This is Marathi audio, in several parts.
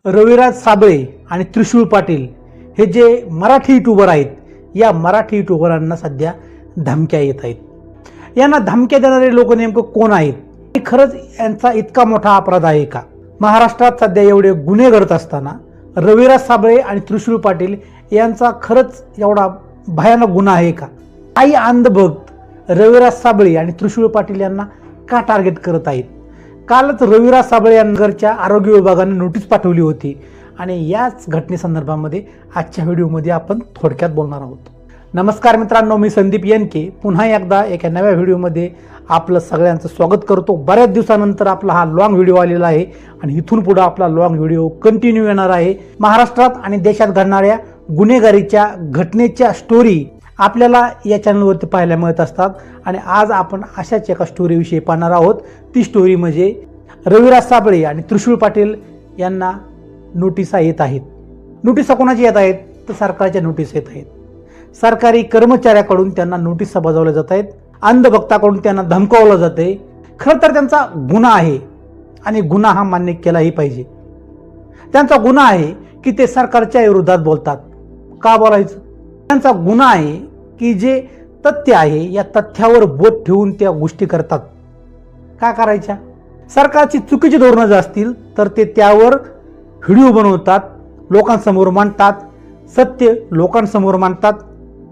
रविराज साबळे आणि त्रिशूळ पाटील हे जे मराठी यूट्यूबर आहेत, या मराठी यूट्यूबरांना सध्या धमक्या येत आहेत। यांना धमक्या देणारे लोक नेमकं कोण आहेत? खरंच यांचा इतका मोठा अपराध आहे का? महाराष्ट्रात सध्या एवढे गुन्हे घडत असताना रविराज साबळे आणि त्रिशूळ पाटील यांचा खरंच एवढा भयानक गुन्हा आहे का? काही अंधभक्त रविराज साबळे आणि त्रिशूळ पाटील यांना का टार्गेट करत आहेत? कालच रविराज साबळे यांच्या आरोग्य विभागाने नोटीस पाठवली होती आणि याच घटनेसंदर्भामध्ये आजच्या व्हिडिओमध्ये आपण थोडक्यात बोलणार आहोत। नमस्कार मित्रांनो, मी संदीप येनके पुन्हा एकदा एका नव्या व्हिडिओमध्ये आपलं सगळ्यांचं स्वागत करतो। बऱ्याच दिवसानंतर आपला हा लॉंग व्हिडिओ आलेला आहे आणि इथून पुढे आपला लॉंग व्हिडिओ कंटिन्यू येणार आहे। महाराष्ट्रात आणि देशात घडणाऱ्या गुन्हेगारीच्या घटनेच्या स्टोरी आपल्याला या चॅनलवरती पाहायला मिळत असतात आणि आज आपण अशाच एका स्टोरीविषयी पाहणार आहोत। ती स्टोरी म्हणजे रविराज साबळे आणि त्रिशूळ पाटील यांना नोटिसा येत आहेत। नोटिसा कोणाची येत आहेत? तर सरकारच्या नोटीस येत आहेत। सरकारी कर्मचाऱ्याकडून त्यांना नोटिसा बजावल्या जात आहेत। अंधभक्ताकडून त्यांना धमकावलं जाते। खरं तर त्यांचा गुन्हा आहे आणि गुन्हा हा मान्य केलाही पाहिजे। त्यांचा गुन्हा आहे की ते सरकारच्या विरोधात बोलतात। का बोलायचं? त्यांचा गुन्हा आहे की जे तथ्य आहे या तथ्यावर बोट ठेवून त्या गोष्टी करतात। का करायच्या? सरकारची चुकीची धोरणं जर असतील तर ते त्यावर व्हिडिओ बनवतात, लोकांसमोर मांडतात, सत्य लोकांसमोर मांडतात।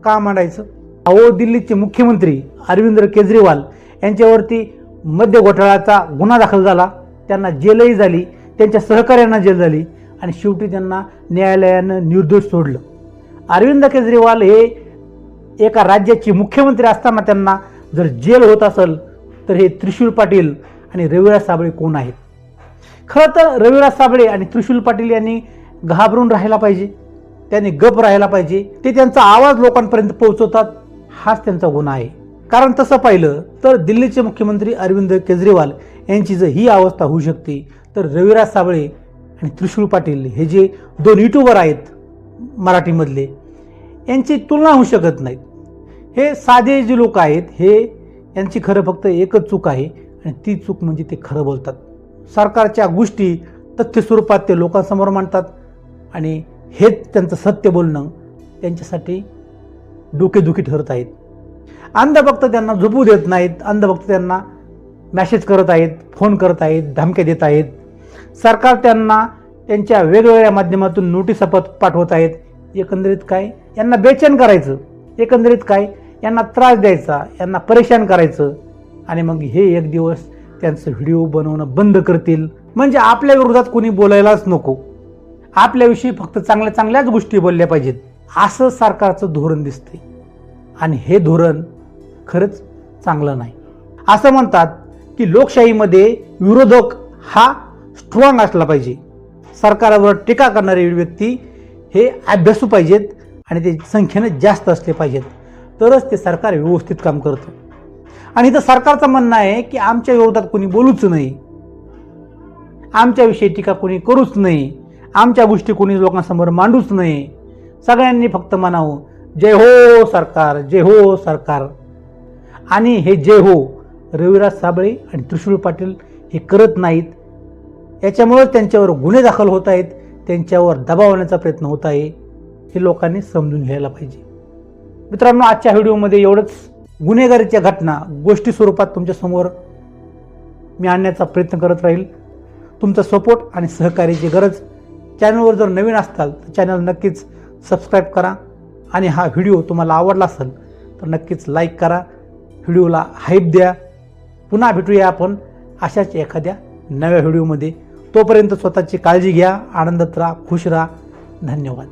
का मांडायचं? अहो, दिल्लीचे मुख्यमंत्री अरविंद केजरीवाल यांच्यावरती मद्य घोटाळ्याचा गुन्हा दाखल झाला, त्यांना जेलही झाली, त्यांच्या सहकार्यांना जेल झाली आणि शेवटी त्यांना न्यायालयानं निर्दोष सोडलं। अरविंद केजरीवाल हे एका राज्याचे मुख्यमंत्री असताना त्यांना जर जेल होत असेल तर हे त्रिशूळ पाटील आणि रविराज साबळे कोण आहेत? खरं तर रविराज साबळे आणि त्रिशूळ पाटील यांनी घाबरून राहायला पाहिजे, त्यांनी गप राहायला पाहिजे। ते त्यांचा आवाज लोकांपर्यंत पोहोचवतात, हाच त्यांचा गुन्हा आहे। कारण तसं पाहिलं तर दिल्लीचे मुख्यमंत्री अरविंद केजरीवाल यांची जर ही अवस्था होऊ शकते तर रविराज साबळे आणि त्रिशूळ पाटील हे जे दोन यूट्यूबर आहेत मराठीमधले, यांची तुलना होऊ शकत नाही। हे साधे जे लोक आहेत, हे यांची खरं फक्त एकच चूक आहे आणि ती चूक म्हणजे ते खरं बोलतात। सरकारच्या गोष्टी तथ्य स्वरूपात ते लोकांसमोर मांडतात आणि हेच त्यांचं सत्य बोलणं त्यांच्यासाठी डोकेदुखी ठरत आहेत। अंधभक्त त्यांना झोपू देत नाहीत, अंधभक्त त्यांना मॅसेज करत आहेत, फोन करत आहेत, धमक्या देत आहेत। सरकार त्यांना त्यांच्या वेगवेगळ्या माध्यमातून नोटिसा पाठवत आहेत। एकंदरीत काय? यांना बेचैन करायचं, एकंदरीत काय? यांना त्रास द्यायचा, यांना परेशान करायचं आणि मग हे एक दिवस त्यांचं व्हिडिओ बनवणं बंद करतील। म्हणजे आपल्या विरोधात कोणी बोलायलाच नको, आपल्याविषयी फक्त चांगल्या चांगल्याच गोष्टी बोलल्या पाहिजेत, असं सरकारचं धोरण दिसते आणि हे धोरण खरंच चांगलं नाही। असं म्हणतात की लोकशाहीमध्ये विरोधक हा स्ट्रॉंग असला पाहिजे। सरकारवर टीका करणारे व्यक्ती हे अभ्यासू पाहिजेत आणि ते संख्येने जास्त असले पाहिजेत, तरच ते सरकार व्यवस्थित काम करतं। आणि इथं सरकारचं म्हणणं आहे की आमच्या विरोधात कोणी बोलूच नाही, आमच्याविषयी टीका कोणी करूच नाही, आमच्या गोष्टी कोणी लोकांसमोर मांडूच नाही, सगळ्यांनी फक्त म्हणावं जय हो सरकार, जय हो सरकार। आणि हे जय हो रविराज साबळे आणि त्रिशूळ पाटील हे करत नाहीत। याच्यामुळे त्यांच्यावर गुन्हे दाखल होत आहेत, त्यांच्यावर दबाव आणण्याचा प्रयत्न होत आहे, हे लोकांनी समजून घ्यायला पाहिजे। मित्रांनो, आजच्या व्हिडिओमध्ये एवढंच। गुन्हेगारीच्या घटना गोष्टी स्वरूपात तुमच्यासमोर मी आणण्याचा प्रयत्न करत राहील। तुमचा सपोर्ट आणि सहकार्याची गरज। चॅनलवर जर नवीन असाल तर चॅनल नक्कीच सबस्क्राईब करा आणि हा व्हिडिओ तुम्हाला आवडला असेल तर नक्कीच लाईक करा, व्हिडिओला हाईप द्या। पुन्हा भेटूया आपण अशाच एखाद्या नव्या व्हिडिओमध्ये। तोपर्यंत स्वतःची काळजी घ्या, आनंदात राहा, खुश राहा। धन्यवाद।